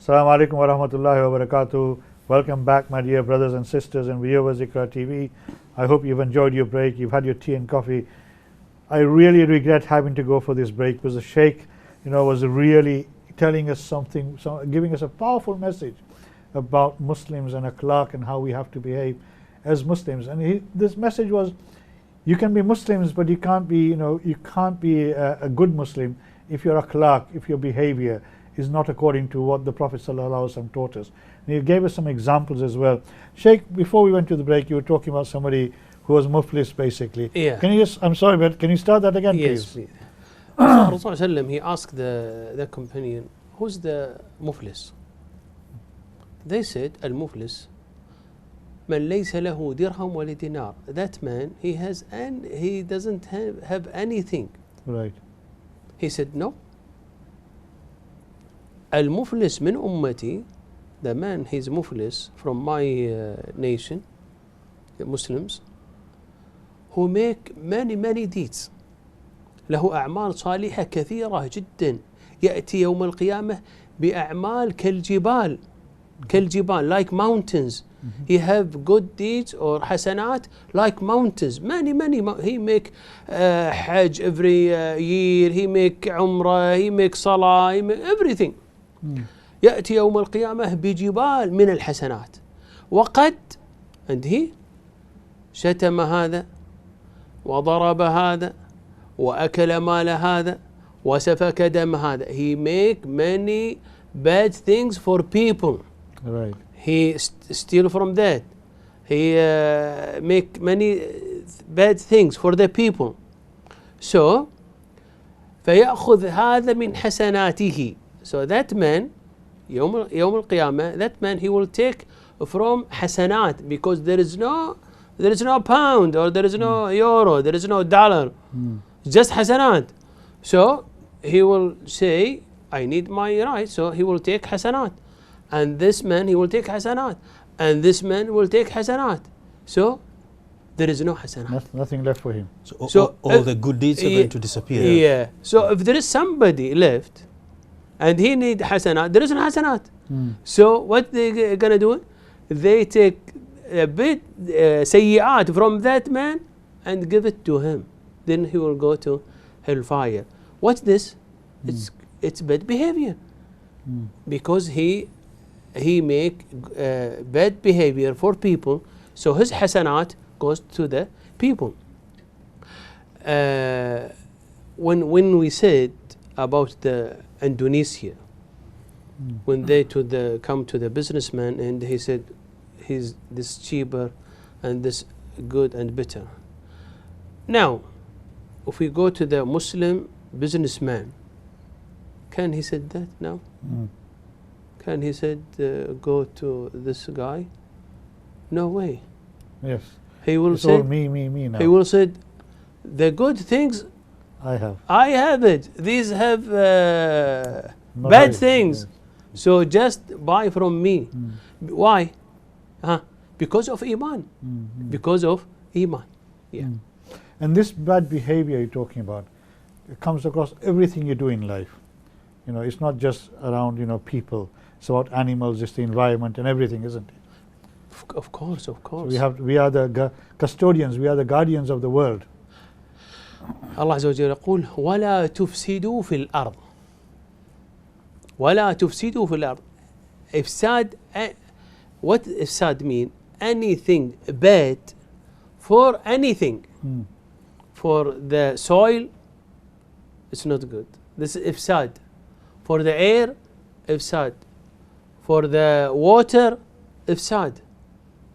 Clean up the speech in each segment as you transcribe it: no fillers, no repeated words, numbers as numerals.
Assalamu alaikum wa rahmatullahi wa barakatuh. Welcome back, my dear brothers and sisters and viewers of IQRA TV. I hope you've enjoyed your break, you've had your tea and coffee. I really regret having to go for this break because the Sheikh, was really telling us something, giving us a powerful message about Muslims and akhlaq and how we have to behave as Muslims. And this message was, you can be Muslims, but you can't be, a good Muslim if your akhlaq, if your behavior is not according to what the Prophet ﷺ taught us. And he gave us some examples as well. Sheikh, before we went to the break, you were talking about somebody who was muflis basically. Yeah. Can you I'm sorry, but can you start that again, yes, please? Yes, Rasulullah, he asked the companion, who's the muflis? They said, al-muflis, man laysa lahu dirham wa li dinar. That man, he doesn't have anything. Right. He said, no. Al-muflis min ummati, the man, he's muflis from my nation, the Muslims, who make many deeds. له أعمال صالحة كثيرة جدا يأتي يوم القيامة بأعمال كالجبال like mountains. He have good deeds or hasanat like mountains. Many he make hajj every year, he make umrah, he make salah, he make everything. يأتي يوم القيامة بجبال من الحسنات وقد and he شتم هذا وضرب هذا وأكل مال هذا وسفك دم هذا. He make many bad things for people. Right. He steal from that. He make many bad things for the people. So فيأخذ هذا من حسناته. So that man يوم القيامة, that man, he will take from hasanat, because there is no pound, or there is no euro, there is no dollar, just hasanat. So he will say, I need my right, so he will take hasanat. And this man, he will take hasanat. And this man will take hasanat. So there is no hasanat. Nothing left for him. So all the good deeds are going to disappear. Yeah. So if there is somebody left and he need hasanat, there is no hasanat. So what they gonna do? They take a bit sayyi'at from that man and give it to him. Then he will go to hellfire. What's this? It's bad behavior. Because he make bad behavior for people, so his hasanat goes to the people. When we said about the Indonesia, when they come to the businessman and he said, he's this cheaper and this good and better. Now, if we go to the Muslim businessman, can he said that? No. Can he said go to this guy? No way. Yes. He will it's say all me now. He will say the good things I have it. These have bad right. things. Yes. So just buy from me. Why? Because of iman. Because of iman. Yeah. And this bad behavior you're talking about, it comes across everything you do in life. It's not just around people. It's about animals, just the environment and everything, isn't it? Of course. So we are the custodians, we are the guardians of the world. Allah Azza wa Jalla يقول ولا تفسدوا في الأرض. ولا تفسدوا في الأرض. Ifsad, what ifsad mean? Anything bad for anything. For the soil, it's not good. This is ifsad. For the air, ifsad. For the water, ifsad.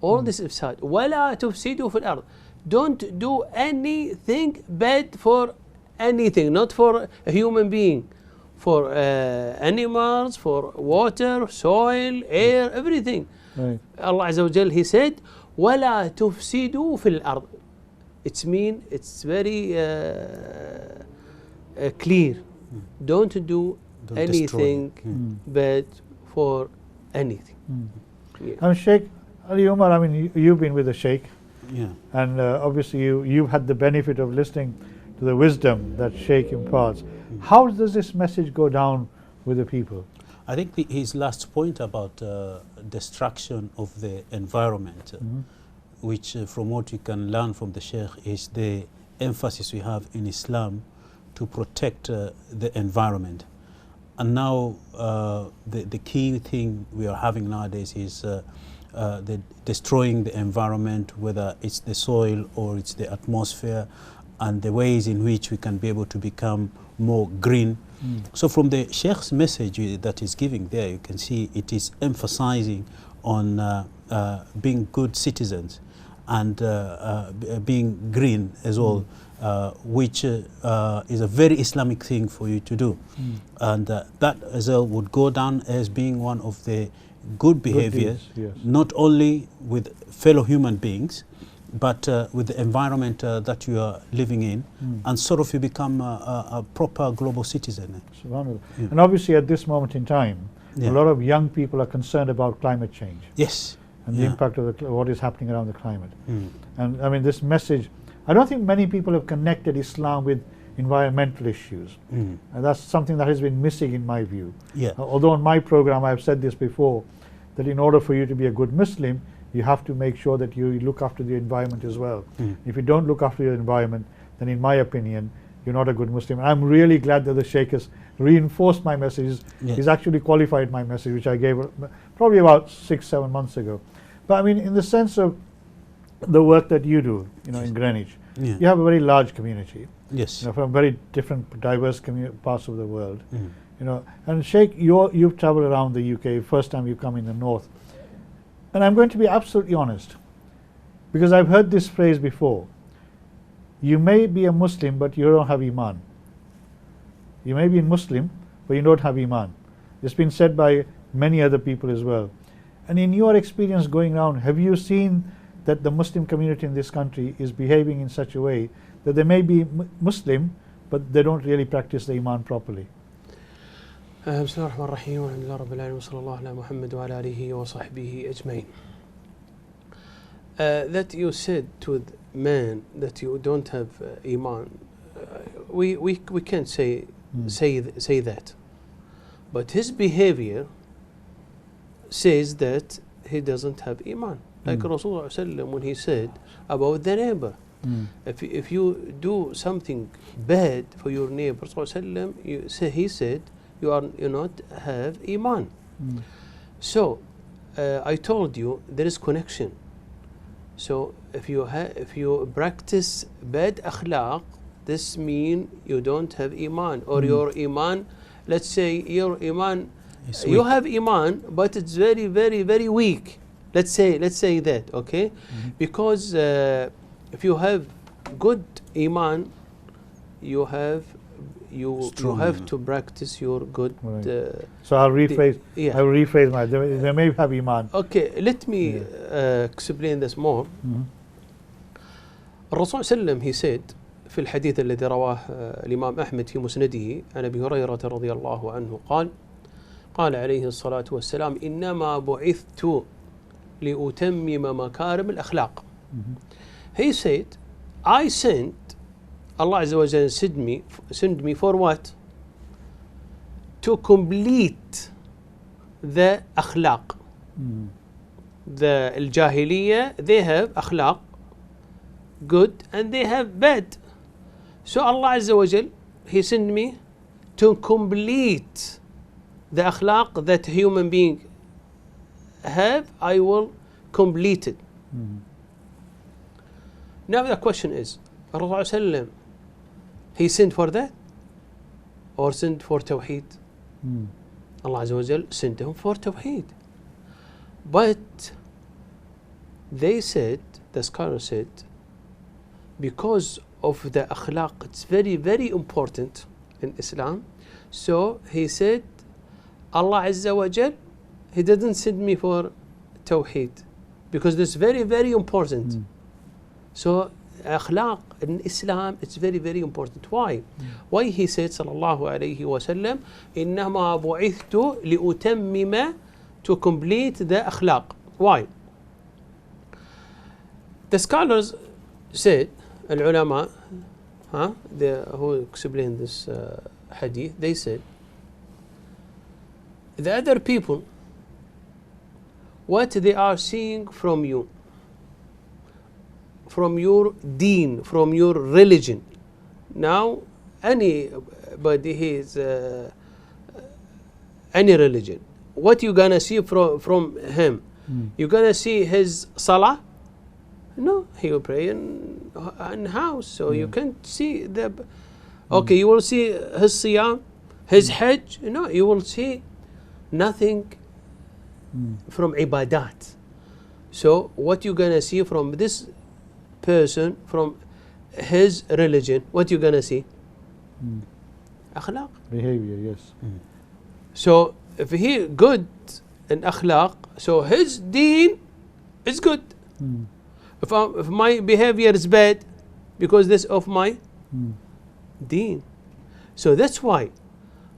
All this ifsad. ولا تفسدوا في الأرض. Don't do anything bad for anything, not for a human being, for animals, for water, soil, air, everything. Right. Allah Azza wa Jal, He said, وَلَا تُفْسِدُوا فِي الْأَرْضِ. It's very clear. Don't do anything bad for anything. Yeah. Sheikh Ali Umar, you've been with the Sheikh. Yeah. And obviously you've had the benefit of listening to the wisdom that Sheikh imparts. How does this message go down with the people? I think his last point about destruction of the environment, which from what you can learn from the Sheikh is the emphasis we have in Islam to protect the environment. And now the key thing we are having nowadays is the destroying the environment, whether it's the soil or it's the atmosphere, and the ways in which we can be able to become more green. So from the Sheikh's message that he's giving there, you can see it is emphasizing on being good citizens and being green as well, which is a very Islamic thing for you to do. And that as well would go down as being one of the good behaviors, not only with fellow human beings, but with the environment that you are living in, and sort of you become a proper global citizen. And obviously at this moment in time, a lot of young people are concerned about climate change. Yes. And the impact of what is happening around the climate. And I mean, this message, I don't think many people have connected Islam with environmental issues. And that's something that has been missing in my view. Although on my program I've said this before, that in order for you to be a good Muslim, you have to make sure that you look after the environment as well. If you don't look after your environment, then in my opinion, you're not a good Muslim. And I'm really glad that the Sheikh has reinforced my message. He's actually qualified my message, which I gave probably about 6-7 months ago. But I mean, in the sense of the work that you do, in Greenwich, you have a very large community. From very different, diverse parts of the world. And Sheikh, you've traveled around the UK. First time you come in the north. And I'm going to be absolutely honest, because I've heard this phrase before. You may be a Muslim, but you don't have Iman. You may be a Muslim, but you don't have Iman. It's been said by many other people as well. And in your experience going around, have you seen that the Muslim community in this country is behaving in such a way that they may be Muslim, but they don't really practice the Iman properly? بسم الله الرحمن الرحيم والحمد لله رب العالمين وصلى الله على محمد وعلى آله وصحبه أجمعين. That you said to the man that you don't have Iman, we can't say that, but his behavior says that he doesn't have Iman. Like Rasulullah when he said about the neighbor, if you do something bad for your neighbor, he said you not have Iman. So I told you there is connection. So if you practice bad akhlaq, this means you don't have Iman, or your Iman, let's say your Iman, you have Iman, but it's very, very, very weak. Let's say that, okay? Because if you have good Iman, you have to practice your good. So I'll rephrase my. They may have Iman. Okay, let me explain this more. الرسول صلى الله عليه وسلم he said في الحديث الذي رواه الإمام أحمد في مسنده عن أبي هريرة رضي الله عنه قال عليه الصلاة والسلام إنما بعثت لأتمم مكارم الأخلاق. He said, I sent, Allah Azza wa Jalla send me for what? To complete the akhlaq. The al-jahiliyyah, they have akhlaq, good, and they have bad. So Allah Azza wa Jalla, He sent me to complete the akhlaq that human being have, I will complete it. Now the question is, Rasulullah he sent for that or sent for Tawheed? Allah Azza wa Jal sent him for Tawheed. But they said, the scholar said, because of the akhlaq, it's very, very important in Islam. So he said, Allah Azza wa Jal, He didn't send me for Tawheed, because this is very, very important. So akhlaq in Islam, it's very, very important. Why? Why he said sallallahu alayhi wa sallam, إنما بعثت لأتمم, to complete the akhlaq. Why? The scholars said, العلماء, who explained this hadith, they said the other people, what they are seeing from you, from your deen, from your religion. Now, anybody has any religion, what you gonna see from him? You're gonna see his salah? No, he will pray in house, so you can't see the. Okay, you will see his siyam, his hajj. No, you will see nothing from ibadat. So what you gonna see from this person, from his religion? What you gonna see? Akhlaq. Behavior, yes. So if he good in akhlaq, so his deen is good. If my behavior is bad, because this of my deen. So that's why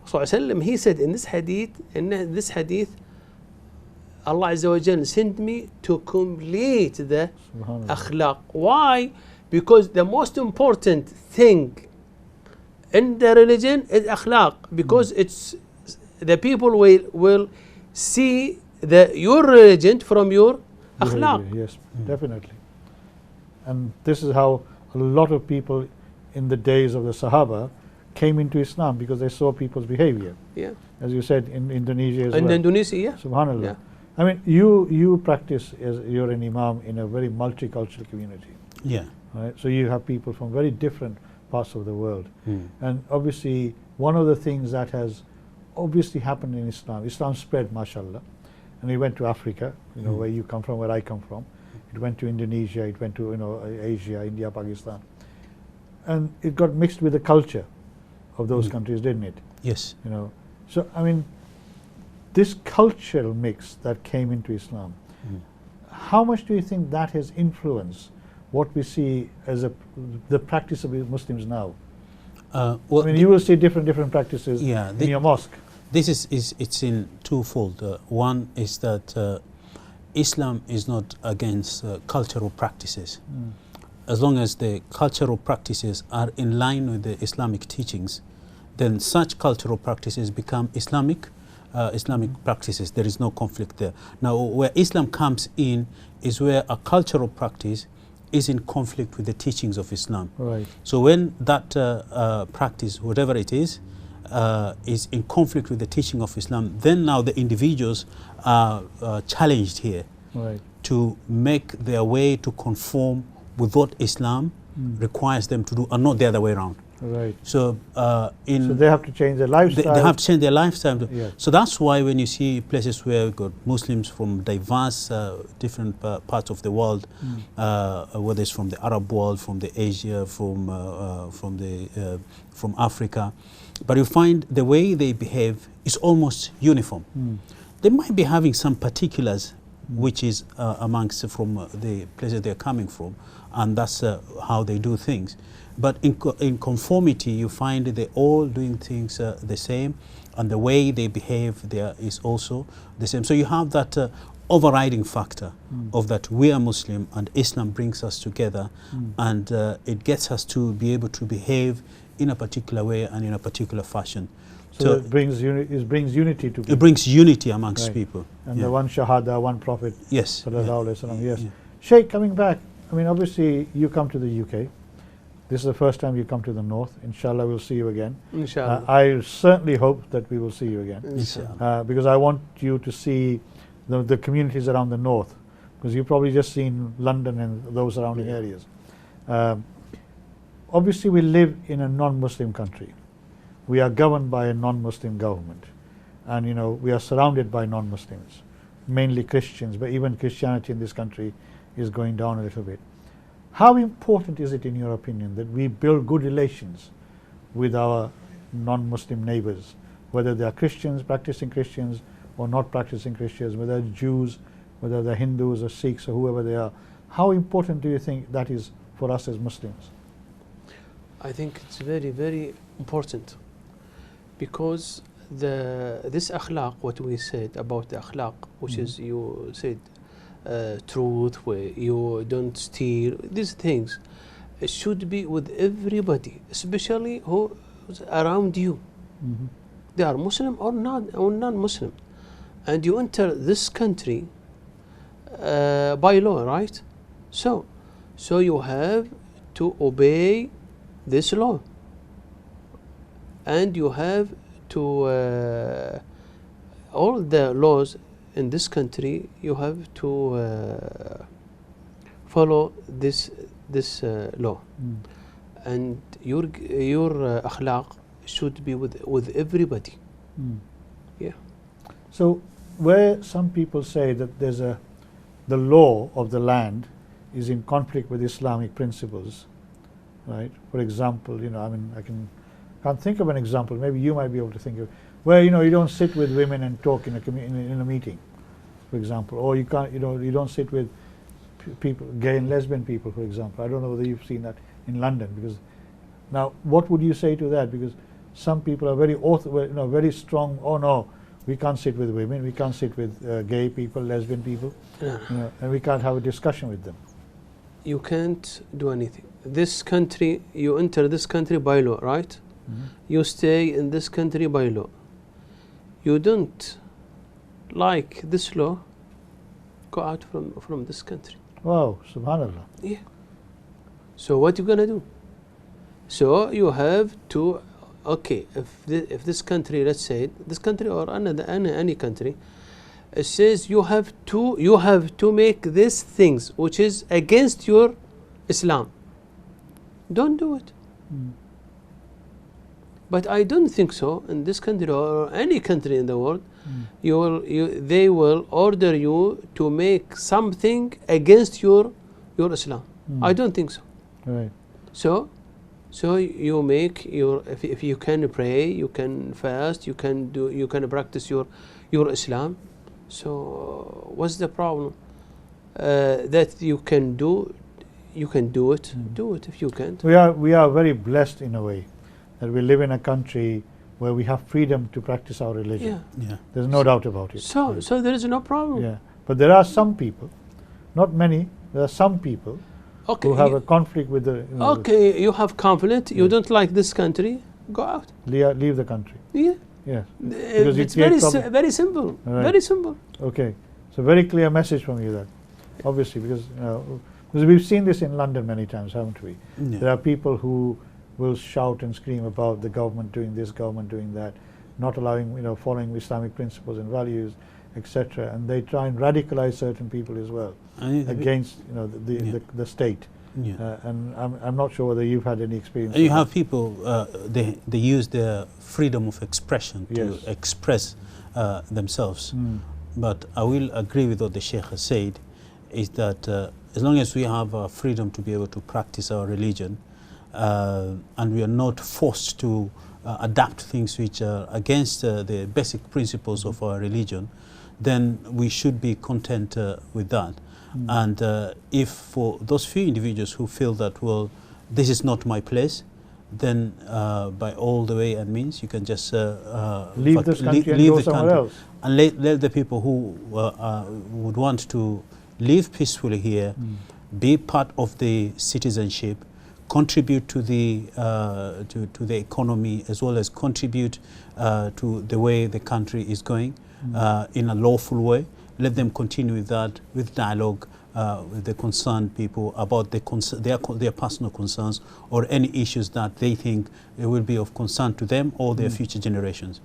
Sallallahu he said in this hadith, Allah Azza wa Jal sent me to complete the akhlaq. Why? Because the most important thing in the religion is akhlaq, because it's the people will see your religion from your akhlaq. Behavior, yes, definitely. And this is how a lot of people in the days of the Sahaba came into Islam, because they saw people's behavior. Yeah. As you said, in Indonesia as In well. Indonesia, yeah. Subhanallah. Yeah. I mean, you practice as you're an imam in a very multicultural community. Yeah. Right? So you have people from very different parts of the world. And obviously, one of the things that has obviously happened in Islam spread, mashallah. And it went to Africa, where you come from, where I come from. It went to Indonesia, it went to Asia, India, Pakistan. And it got mixed with the culture of those countries, didn't it? Yes. So I mean, this cultural mix that came into Islam, how much do you think that has influenced what we see as the practice of Muslims now? Well, I mean, you will see different practices in your mosque. This it's in twofold. One is that Islam is not against cultural practices. As long as the cultural practices are in line with the Islamic teachings, then such cultural practices become Islamic practices. There is no conflict there. Now, where Islam comes in is where a cultural practice is in conflict with the teachings of Islam. Right. So when that practice, whatever it is in conflict with the teaching of Islam, then now the individuals are challenged here to make their way to conform with what Islam requires them to do, and not the other way around. Right. So so they have to change their lifestyle. They have to change their lifestyle. Yes. So that's why when you see places where we've got Muslims from diverse different parts of the world, whether it's from the Arab world, from the Asia, from Africa, but you find the way they behave is almost uniform. They might be having some particulars which is amongst from the places they're coming from, and that's how they do things. But in conformity, you find they're all doing things the same, and the way they behave there is also the same. So you have that overriding factor of that we are Muslim and Islam brings us together, and it gets us to be able to behave in a particular way and in a particular fashion. So it brings unity to people. It brings unity amongst people. And the one Shahada, one Prophet. Yes. Sallallahu Alaihi Wasallam. Yes. Sheikh, coming back, I mean, obviously you come to the UK. This is the first time you come to the north. Inshallah, we'll see you again. Inshallah. I certainly hope that we will see you again. Inshallah. Because I want you to see the communities around the north, because you've probably just seen London and those surrounding areas. Obviously, we live in a non-Muslim country. We are governed by a non-Muslim government, and we are surrounded by non-Muslims, mainly Christians, but even Christianity in this country is going down a little bit. How important is it, in your opinion, that we build good relations with our non-Muslim neighbors, whether they are Christians, practicing Christians, or not practicing Christians, whether they're Jews, whether they're Hindus or Sikhs or whoever they are? How important do you think that is for us as Muslims? I think it's very, very important, because this akhlaq, what we said about the akhlaq, which is, you said, truth, where you don't steal, these things, it should be with everybody, especially who's around you. They are Muslim or not, or non-Muslim. and you enter this country by law, right? So you have to obey this law, and you have to all the laws in this country. You have to follow this law, and your akhlaq should be with everybody. Yeah. So where some people say that the law of the land is in conflict with Islamic principles, right? For example, I mean, can't think of an example. Maybe you might be able to think of where you don't sit with women and talk in a meeting, for example, or you don't sit with people, gay and lesbian people, for example. I don't know whether you've seen that in London. Because now, what would you say to that? Because some people are very strong. Oh no, we can't sit with women. We can't sit with gay people, lesbian people, and we can't have a discussion with them. You can't do anything. This country, you enter this country by law, right? You stay in this country by law. You don't like this law, go out from this country. Wow, subhanallah. Yeah. So what you gonna do? So you have to, okay, if this country, let's say this country or any country, it says you have to make these things which is against your Islam. Don't do it. But I don't think so in this country or any country in the world. They will order you to make something against your Islam. I don't think so. Right. So you make if you can pray, you can fast, you can practice your Islam. So what's the problem? That you can do it. Do it if you can't. We are very blessed in a way that we live in a country where we have freedom to practice our religion. Yeah. There's no doubt about it. So there is no problem. Yeah. But there are some people, not many, there are some people who have a conflict with the... Okay, you have conflict, you don't like this country, go out. Leave the country. Yeah. Yes. It's very simple. Right. Very simple. Okay. So very clear message from you then. Obviously, because we've seen this in London many times, haven't we? Yeah. There are people who will shout and scream about the government doing this, government doing that, not allowing, following Islamic principles and values, etc. And they try and radicalize certain people as well against, the state. Yeah. And I'm not sure whether you've had any experience. You have people, they use their freedom of expression to express themselves. But I will agree with what the Sheikh has said, is that as long as we have freedom to be able to practice our religion, and we are not forced to adapt things which are against the basic principles of our religion, then we should be content with that. And if for those few individuals who feel that, well, this is not my place, then by all the way and means, you can just leave this country and go somewhere else. And let the people who would want to live peacefully here be part of the citizenship, contribute to the economy, as well as contribute to the way the country is going in a lawful way. Let them continue with that, with dialogue with the concerned people about their personal concerns or any issues that they think will be of concern to them or their future generations.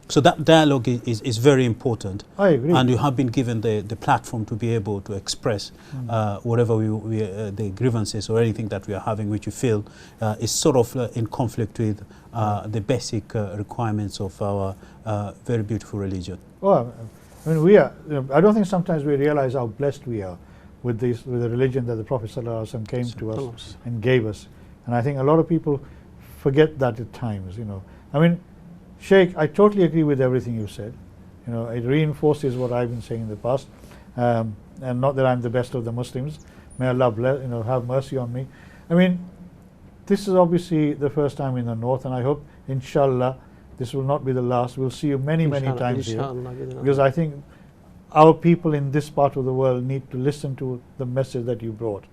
So that dialogue is very important. I agree. And you have been given the platform to be able to express whatever the grievances or anything that we are having, which you feel is sort of in conflict with the basic requirements of our very beautiful religion. Well, I mean, we are. I don't think sometimes we realize how blessed we are with the religion that the Prophet ﷺ came to us and gave us. And I think a lot of people forget that at times. I mean, Sheikh, I totally agree with everything you said. It reinforces what I've been saying in the past. And not that I'm the best of the Muslims. May Allah bless, have mercy on me. I mean, this is obviously the first time in the north, and I hope, inshallah, this will not be the last. We'll see you many times here, because I think our people in this part of the world need to listen to the message that you brought,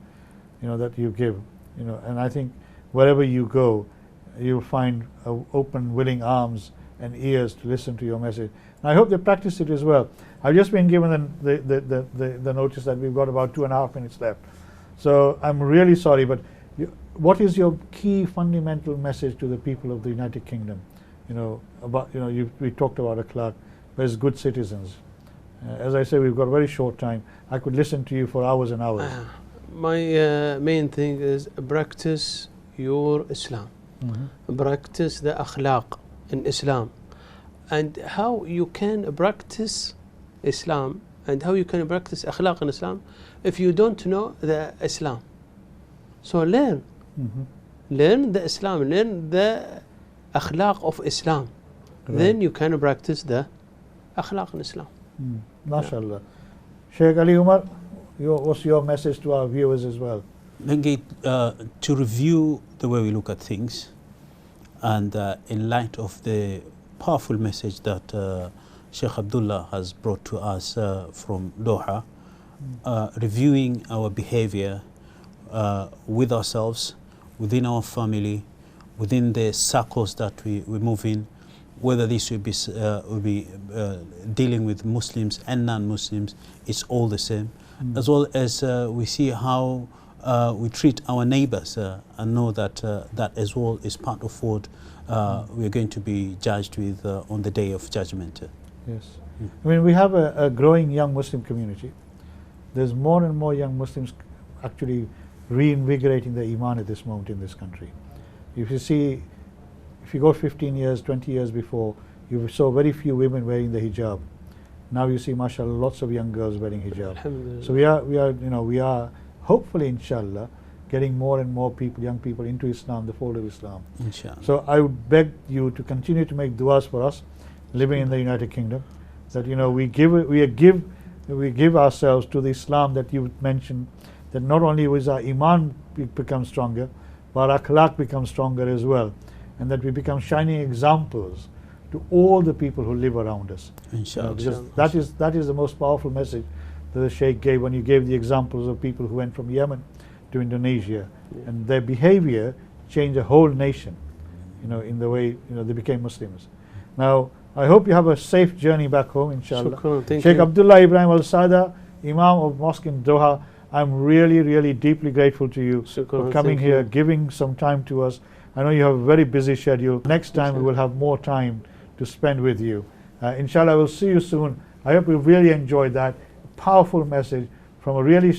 that you give, and I think wherever you go, you'll find open, willing arms and ears to listen to your message. And I hope they practice it as well. I've just been given the notice that we've got about 2.5 minutes left. So I'm really sorry, but what is your key fundamental message to the people of the United Kingdom? We talked about akhlaq, but as good citizens. As I say, we've got a very short time. I could listen to you for hours and hours. My main thing is practice your Islam. Mm-hmm. Practice the akhlaq in Islam. And how you can practice Islam and how you can practice akhlaq in Islam if you don't know the Islam. So learn. Mm-hmm. Learn the Islam, learn the akhlaq of Islam. Right. Then you can practice the akhlaq in Islam. MashaAllah. Sheikh Ali Umar, what's your message to our viewers as well? Mengi, to review the way we look at things, and in light of the powerful message that Sheikh Abdullah has brought to us from Doha, reviewing our behavior with ourselves, within our family, within the circles that we move in, whether this will be dealing with Muslims and non-Muslims, it's all the same. As well as we see how we treat our neighbors and know that that as well is part of what we are going to be judged with on the day of judgment. Yes. I mean, we have a growing young Muslim community. There's more and more young Muslims actually reinvigorating their iman at this moment in this country. If you go 15 years, 20 years before, you saw very few women wearing the hijab. Now you see, mashallah, lots of young girls wearing hijab. So we are hopefully, inshallah, getting more and more people, young people, into Islam, the fold of Islam. Inshallah. So I would beg you to continue to make du'as for us living in the United Kingdom, that we give ourselves to the Islam that you mentioned, that not only was our iman become stronger, but our akhlaq becomes stronger as well, and that we become shining examples to all the people who live around us. Inshallah. Because that is the most powerful message that the Sheikh gave when you gave the examples of people who went from Yemen to Indonesia, and their behavior changed a whole nation, in the way they became Muslims. Now I hope you have a safe journey back home, inshallah. Shukran, Sheikh Abdullah Ibrahim Al-Sada, Imam of Mosque in Doha, I'm really, really deeply grateful to you for coming here, giving some time to us. I know you have a very busy schedule. Next time we will have more time to spend with you. Inshallah, we'll see you soon. I hope you really enjoyed that powerful message from a really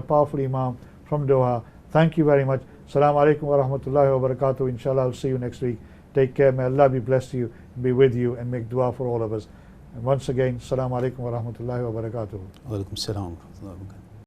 powerful Imam from Doha. Thank you very much. Assalamu alaikum wa rahmatullahi wa barakatuh. Inshallah, I'll see you next week. Take care. May Allah be blessed to you, be with you, and make dua for all of us. And once again, Assalamu alaikum wa rahmatullahi wa barakatuh. Wa alaikum salam wa rahmatullahi wa barakatuh.